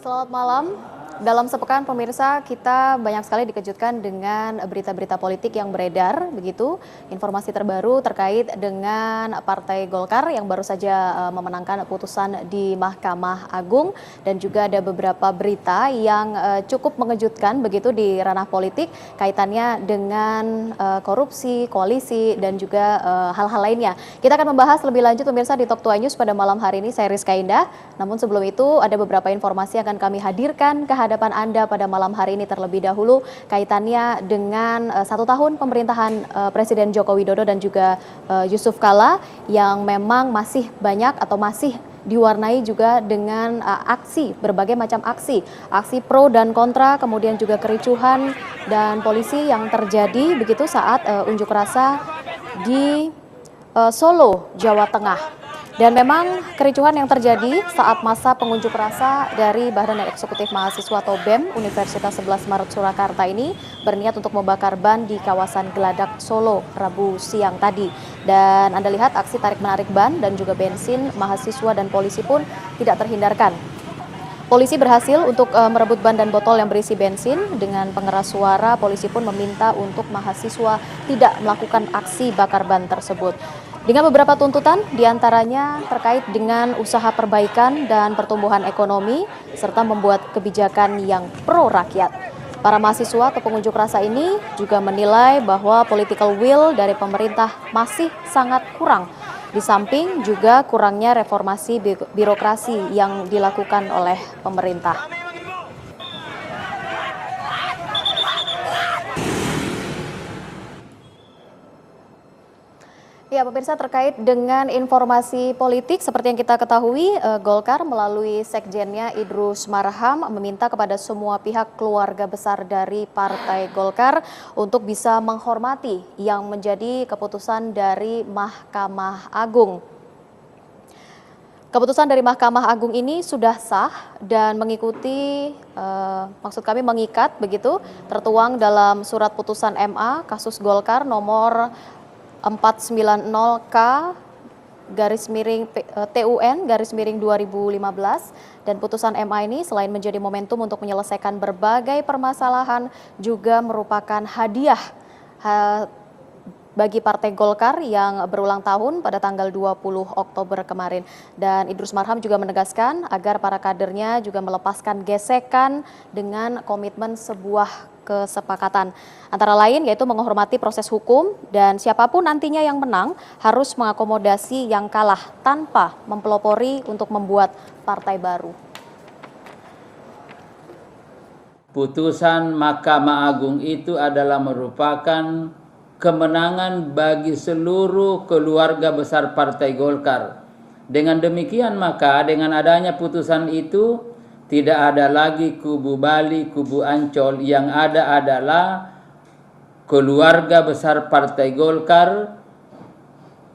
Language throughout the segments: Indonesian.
Selamat malam. Dalam sepekan pemirsa, kita banyak sekali dikejutkan dengan berita-berita politik yang beredar, begitu. Informasi terbaru terkait dengan Partai Golkar yang baru saja memenangkan putusan di Mahkamah Agung, dan juga ada beberapa berita yang cukup mengejutkan begitu di ranah politik kaitannya dengan korupsi, koalisi, dan juga hal-hal lainnya. Kita akan membahas lebih lanjut pemirsa di Talk 2 News pada malam hari ini. Saya Rizka Indah. Namun sebelum itu ada beberapa informasi yang akan kami hadirkan ke hadapan Anda pada malam hari ini terlebih dahulu kaitannya dengan 1 tahun pemerintahan Presiden Joko Widodo dan juga Yusuf Kala yang memang masih banyak atau masih diwarnai juga dengan berbagai macam aksi pro dan kontra, kemudian juga kericuhan dan polisi yang terjadi begitu saat unjuk rasa di Solo, Jawa Tengah. Dan memang kericuhan yang terjadi saat masa pengunjuk rasa dari Badan Eksekutif Mahasiswa atau BEM Universitas 11 Maret Surakarta ini berniat untuk membakar ban di kawasan Geladak Solo Rabu siang tadi. Dan Anda lihat aksi tarik-menarik ban dan juga bensin mahasiswa dan polisi pun tidak terhindarkan. Polisi berhasil untuk merebut ban dan botol yang berisi bensin. Dengan pengeras suara, polisi pun meminta untuk mahasiswa tidak melakukan aksi bakar ban tersebut. Dengan beberapa tuntutan, diantaranya terkait dengan usaha perbaikan dan pertumbuhan ekonomi, serta membuat kebijakan yang pro rakyat. Para mahasiswa atau pengunjuk rasa ini juga menilai bahwa political will dari pemerintah masih sangat kurang. Di samping juga kurangnya reformasi birokrasi yang dilakukan oleh pemerintah. Ya, pemirsa, terkait dengan informasi politik seperti yang kita ketahui, Golkar melalui sekjennya Idrus Marham meminta kepada semua pihak keluarga besar dari Partai Golkar untuk bisa menghormati yang menjadi keputusan dari Mahkamah Agung. Keputusan dari Mahkamah Agung ini sudah sah dan mengikuti, mengikat begitu, tertuang dalam surat putusan MA kasus Golkar nomor 490K TUN 2015, dan putusan MA ini selain menjadi momentum untuk menyelesaikan berbagai permasalahan juga merupakan hadiah bagi Partai Golkar yang berulang tahun pada tanggal 20 Oktober kemarin. Dan Idrus Marham juga menegaskan agar para kadernya juga melepaskan gesekan dengan komitmen sebuah kesepakatan. Antara lain yaitu menghormati proses hukum, dan siapapun nantinya yang menang harus mengakomodasi yang kalah tanpa mempelopori untuk membuat partai baru. Putusan Mahkamah Agung itu adalah merupakan kemenangan bagi seluruh keluarga besar Partai Golkar. Dengan demikian maka dengan adanya putusan itu tidak ada lagi kubu Bali, kubu Ancol, yang ada adalah keluarga besar Partai Golkar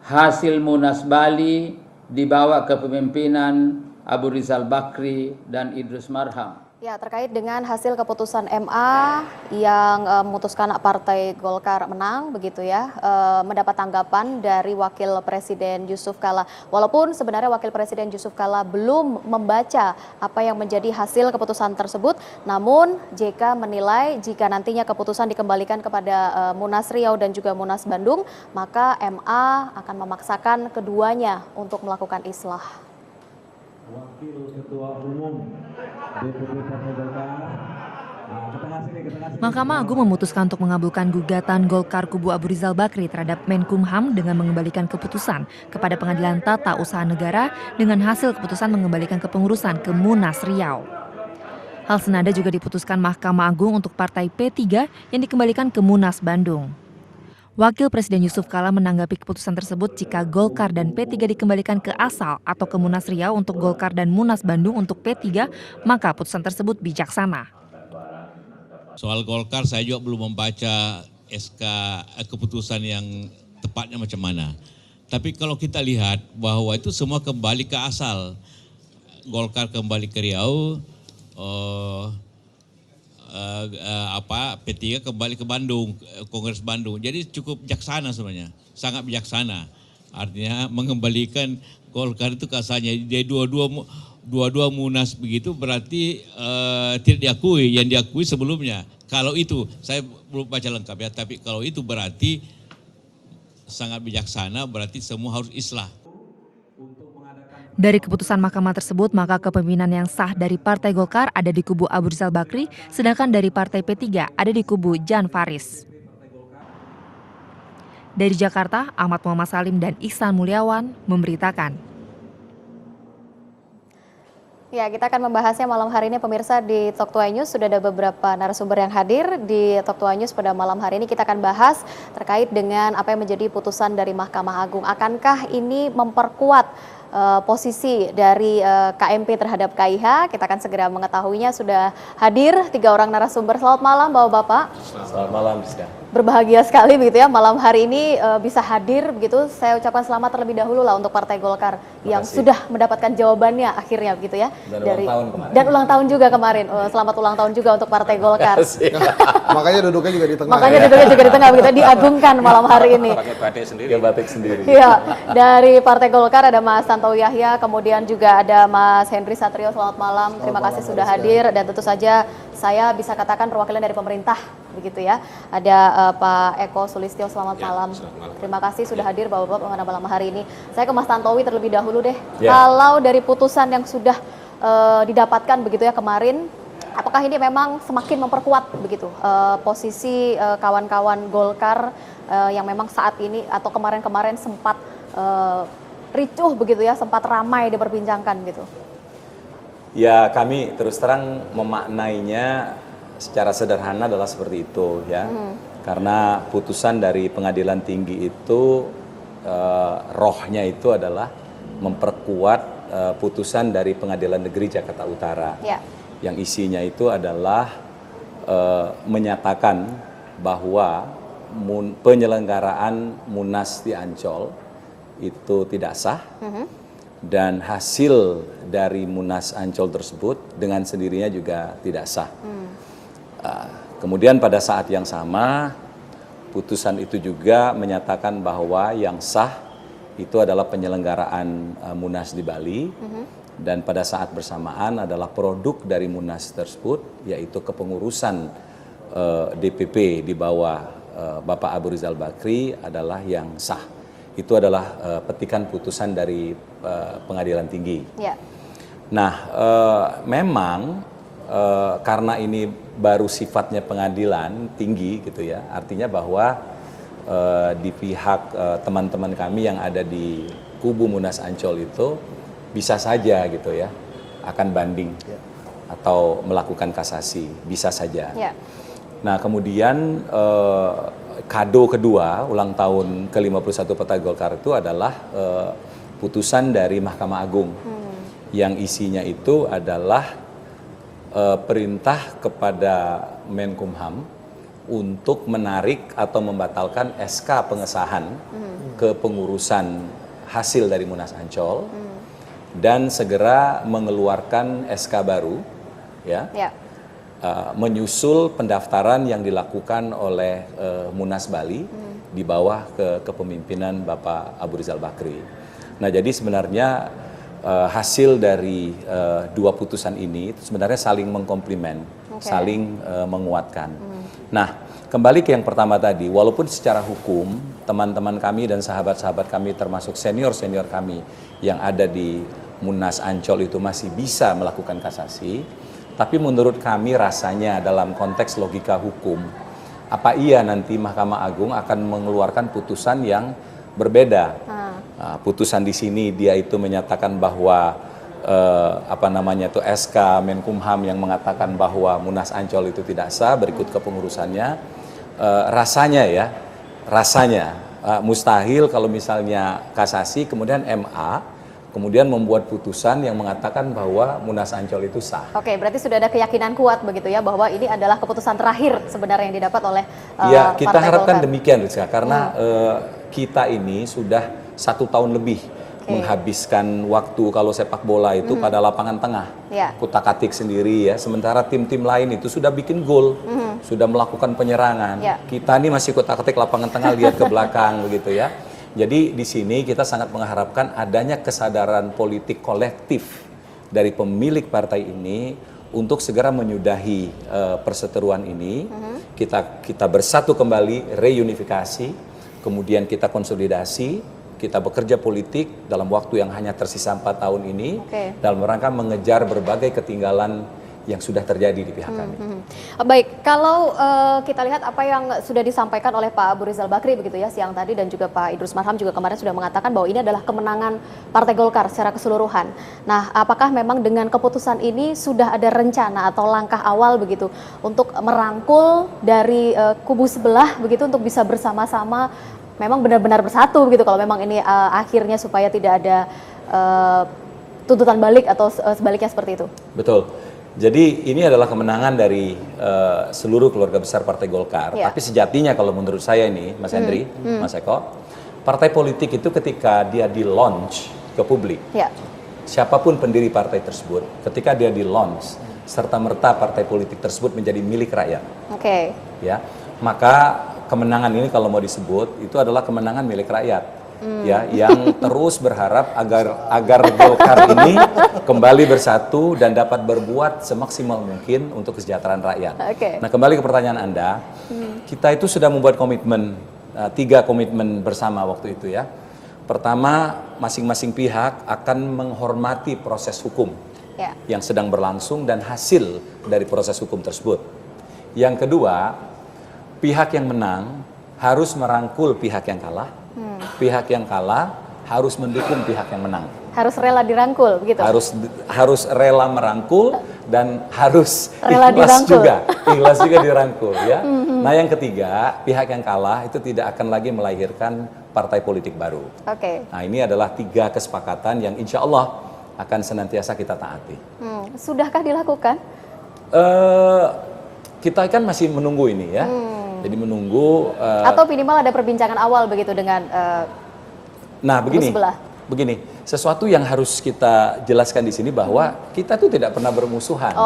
hasil Munas Bali dibawa kepemimpinan Abu Rizal Bakri dan Idrus Marham. Ya, terkait dengan hasil keputusan MA yang memutuskan Partai Golkar menang begitu ya, mendapat tanggapan dari Wakil Presiden Yusuf Kala. Walaupun sebenarnya Wakil Presiden Yusuf Kala belum membaca apa yang menjadi hasil keputusan tersebut, namun JK menilai jika nantinya keputusan dikembalikan kepada Munas Riau dan juga Munas Bandung, maka MA akan memaksakan keduanya untuk melakukan islah. Wakil Ketua Umum DPP Partai Golkar. Mahkamah Agung memutuskan untuk mengabulkan gugatan Golkar kubu Abu Rizal Bakri terhadap Menkumham dengan mengembalikan keputusan kepada Pengadilan Tata Usaha Negara dengan hasil keputusan mengembalikan kepengurusan ke Munas Riau. Hal senada juga diputuskan Mahkamah Agung untuk Partai P3 yang dikembalikan ke Munas Bandung. Wakil Presiden Yusuf Kala menanggapi keputusan tersebut jika Golkar dan P3 dikembalikan ke asal atau ke Munas Riau untuk Golkar dan Munas Bandung untuk P3, maka putusan tersebut bijaksana. Soal Golkar saya juga belum membaca SK keputusan yang tepatnya macam mana. Tapi kalau kita lihat bahwa itu semua kembali ke asal. Golkar kembali ke Riau, P3 kembali ke Bandung, Kongres Bandung. Jadi cukup bijaksana sebenarnya, sangat bijaksana. Artinya mengembalikan Golkar itu ke asalnya. Dia dua-dua dua-dua Munas begitu berarti tidak diakui yang diakui sebelumnya. Kalau itu saya belum baca lengkap ya, tapi kalau itu berarti sangat bijaksana, berarti semua harus islah. Dari keputusan mahkamah tersebut, maka kepemimpinan yang sah dari Partai Golkar ada di kubu Abu Rizal Bakri, sedangkan dari Partai P3 ada di kubu Jan Faris. Dari Jakarta, Ahmad Muhammad Salim dan Ihsan Mulyawan memberitakan. Ya, kita akan membahasnya malam hari ini pemirsa di Talk Tuai News. Sudah ada beberapa narasumber yang hadir di Talk Tuai News pada malam hari ini. Kita akan bahas terkait dengan apa yang menjadi putusan dari Mahkamah Agung. Akankah ini memperkuat posisi dari KMP terhadap KIH? Kita akan segera mengetahuinya. Sudah hadir 3 orang narasumber. Selamat malam Bapak-bapak. Selamat malam, Rizka. Berbahagia sekali begitu ya malam hari ini bisa hadir begitu. Saya ucapkan selamat terlebih dahulu lah untuk Partai Golkar yang sudah mendapatkan jawabannya akhirnya begitu ya. Dan ulang tahun kemarin. Dan ulang tahun juga kemarin. Selamat ulang tahun juga untuk Partai Golkar. Makanya duduknya juga di tengah. Makanya duduknya juga di tengah begitu, diagungkan malam hari ini. Pakai batik sendiri. Ya, batik sendiri. Iya, dari Partai Golkar ada Mas Tantowi Yahya, kemudian juga ada Mas Henry Satrio. Selamat malam. Terima kasih sudah hadir dan tentu saja saya bisa katakan perwakilan dari pemerintah begitu ya. Ada Pak Eko Sulistyo, selamat malam. Terima kasih sudah hadir Bapak-bapak pada malam hari ini. Saya ke Mas Tantowi terlebih dahulu deh. Kalau dari putusan yang sudah didapatkan begitu ya kemarin, apakah ini memang semakin memperkuat begitu posisi kawan-kawan Golkar yang memang saat ini atau kemarin-kemarin sempat ricuh begitu ya, sempat ramai diperbincangkan gitu? Ya, kami terus terang memaknainya secara sederhana adalah seperti itu ya. Karena putusan dari pengadilan tinggi itu rohnya itu adalah memperkuat putusan dari pengadilan negeri Jakarta Utara. Yang isinya itu adalah menyatakan bahwa penyelenggaraan Munas di Ancol itu tidak sah. Dan hasil dari Munas Ancol tersebut dengan sendirinya juga tidak sah. Kemudian pada saat yang sama, putusan itu juga menyatakan bahwa yang sah itu adalah penyelenggaraan Munas di Bali. Dan pada saat bersamaan adalah produk dari Munas tersebut, yaitu kepengurusan DPP di bawah Bapak Abu Rizal Bakri adalah yang sah. Itu adalah petikan putusan dari pengadilan tinggi. Nah, memang karena ini baru sifatnya pengadilan tinggi gitu ya, artinya bahwa di pihak teman-teman kami yang ada di kubu Munas Ancol itu bisa saja gitu ya akan banding atau melakukan kasasi, bisa saja. Nah, kemudian kado kedua ulang tahun ke-51 Partai Golkar itu adalah putusan dari Mahkamah Agung yang isinya itu adalah perintah kepada Menkumham untuk menarik atau membatalkan SK pengesahan kepengurusan hasil dari Munas Ancol dan segera mengeluarkan SK baru ya. Menyusul pendaftaran yang dilakukan oleh Munas Bali di bawah kepemimpinan Bapak Abu Rizal Bakri. Nah, jadi sebenarnya hasil dari dua putusan ini sebenarnya saling mengkomplimen, saling menguatkan. Nah, kembali ke yang pertama tadi, walaupun secara hukum teman-teman kami dan sahabat-sahabat kami termasuk senior-senior kami yang ada di Munas Ancol itu masih bisa melakukan kasasi, tapi menurut kami rasanya dalam konteks logika hukum, apa iya nanti Mahkamah Agung akan mengeluarkan putusan yang berbeda. Putusan di sini dia itu menyatakan bahwa SK Menkumham yang mengatakan bahwa Munas Ancol itu tidak sah, berikut kepengurusannya. Rasanya mustahil kalau misalnya kasasi kemudian MA kemudian membuat putusan yang mengatakan bahwa Munas Ancol itu sah. Oke, berarti sudah ada keyakinan kuat begitu ya bahwa ini adalah keputusan terakhir sebenarnya yang didapat oleh ya, kita Partai harapkan Golkar. demikian, Rizka, karena kita ini sudah 1 tahun lebih menghabiskan waktu kalau sepak bola itu pada lapangan tengah, kutak-atik sendiri ya. Sementara tim-tim lain itu sudah bikin gol, sudah melakukan penyerangan. Kita ini masih kutak-atik lapangan tengah, lihat ke belakang begitu ya. Jadi di sini kita sangat mengharapkan adanya kesadaran politik kolektif dari pemilik partai ini untuk segera menyudahi perseteruan ini. Kita bersatu kembali, reunifikasi, kemudian kita konsolidasi, kita bekerja politik dalam waktu yang hanya tersisa 4 tahun ini dalam rangka mengejar berbagai ketinggalan yang sudah terjadi di pihak kami. Baik, kalau kita lihat apa yang sudah disampaikan oleh Pak Abu Rizal Bakri begitu ya siang tadi, dan juga Pak Idrus Marham juga kemarin sudah mengatakan bahwa ini adalah kemenangan Partai Golkar secara keseluruhan. Nah, apakah memang dengan keputusan ini sudah ada rencana atau langkah awal begitu untuk merangkul dari kubu sebelah begitu untuk bisa bersama-sama memang benar-benar bersatu begitu, kalau memang ini akhirnya supaya tidak ada tuntutan balik atau sebaliknya seperti itu? Betul. Jadi ini adalah kemenangan dari seluruh keluarga besar Partai Golkar. Tapi sejatinya kalau menurut saya ini, Mas Hendri, Mas Eko, partai politik itu ketika dia di-launch ke publik, siapapun pendiri partai tersebut, ketika dia di-launch, serta-merta partai politik tersebut menjadi milik rakyat. Ya, maka kemenangan ini kalau mau disebut, itu adalah kemenangan milik rakyat. Ya, yang terus berharap agar Golkar ini kembali bersatu dan dapat berbuat semaksimal mungkin untuk kesejahteraan rakyat. Nah, kembali ke pertanyaan Anda, kita itu sudah membuat komitmen, 3 komitmen bersama waktu itu ya. Pertama, masing-masing pihak akan menghormati proses hukum yang sedang berlangsung dan hasil dari proses hukum tersebut. Yang kedua, pihak yang menang harus merangkul pihak yang kalah. Pihak yang kalah harus mendukung pihak yang menang. Harus rela dirangkul, begitu? Harus rela merangkul dan harus rela ikhlas juga dirangkul ya. Nah, yang ketiga, pihak yang kalah itu tidak akan lagi melahirkan partai politik baru. Nah, ini adalah 3 kesepakatan yang insya Allah akan senantiasa kita taati. Sudahkah dilakukan? Kita kan masih menunggu ini ya. Jadi menunggu atau minimal ada perbincangan awal begitu dengan begini, sesuatu yang harus kita jelaskan di sini bahwa kita tuh tidak pernah bermusuhan.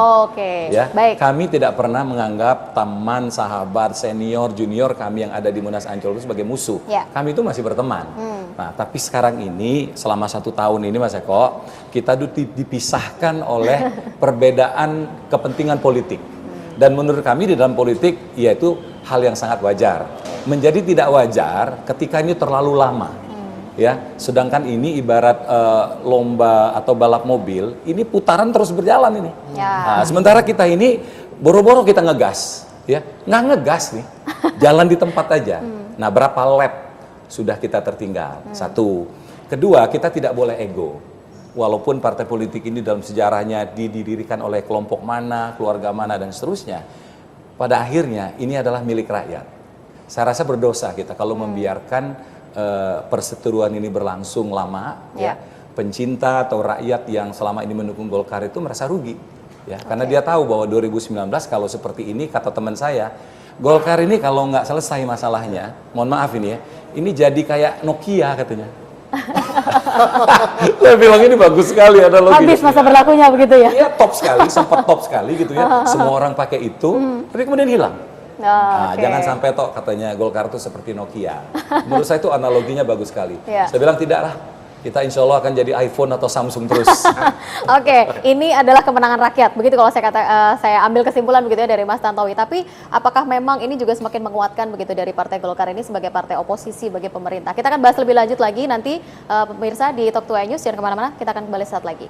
Ya, baik. Kami tidak pernah menganggap teman, sahabat, senior, junior kami yang ada di Munas Ancol itu sebagai musuh. Kami itu masih berteman. Nah, tapi sekarang ini selama 1 tahun ini Mas Eko, kita dipisahkan oleh perbedaan kepentingan politik. Dan menurut kami di dalam politik, yaitu hal yang sangat wajar. Menjadi tidak wajar ketika ini terlalu lama. Ya, sedangkan ini ibarat lomba atau balap mobil, ini putaran terus berjalan ini. Nah, sementara kita ini boro-boro kita ngegas, ya, nggak ngegas nih, jalan di tempat aja. Nah, berapa lap sudah kita tertinggal? 1. Kedua, kita tidak boleh ego. Walaupun partai politik ini dalam sejarahnya didirikan oleh kelompok mana, keluarga mana, dan seterusnya, pada akhirnya ini adalah milik rakyat. Saya rasa berdosa kita kalau membiarkan perseteruan ini berlangsung lama. Ya. Pencinta atau rakyat yang selama ini mendukung Golkar itu merasa rugi. Ya, karena dia tahu bahwa 2019 kalau seperti ini, kata teman saya, Golkar ini kalau nggak selesai masalahnya, mohon maaf ini ya, ini jadi kayak Nokia katanya. Saya bilang ini bagus sekali analogi. Habis masa berlakunya begitu ya? Iya, top sekali, sempat top sekali gitu ya. Semua orang pakai itu, tapi kemudian hilang. Jangan sampai toh katanya Golkar itu seperti Nokia. Menurut saya itu analoginya bagus sekali. Saya bilang tidaklah. Kita insya Allah akan jadi iPhone atau Samsung terus. Ini adalah kemenangan rakyat. Begitu kalau saya ambil kesimpulan begitu ya dari Mas Tantowi. Tapi apakah memang ini juga semakin menguatkan begitu dari Partai Golkar ini sebagai partai oposisi bagi pemerintah? Kita akan bahas lebih lanjut lagi nanti pemirsa di Talk to News. Jangan kemana-mana, kita akan kembali saat lagi.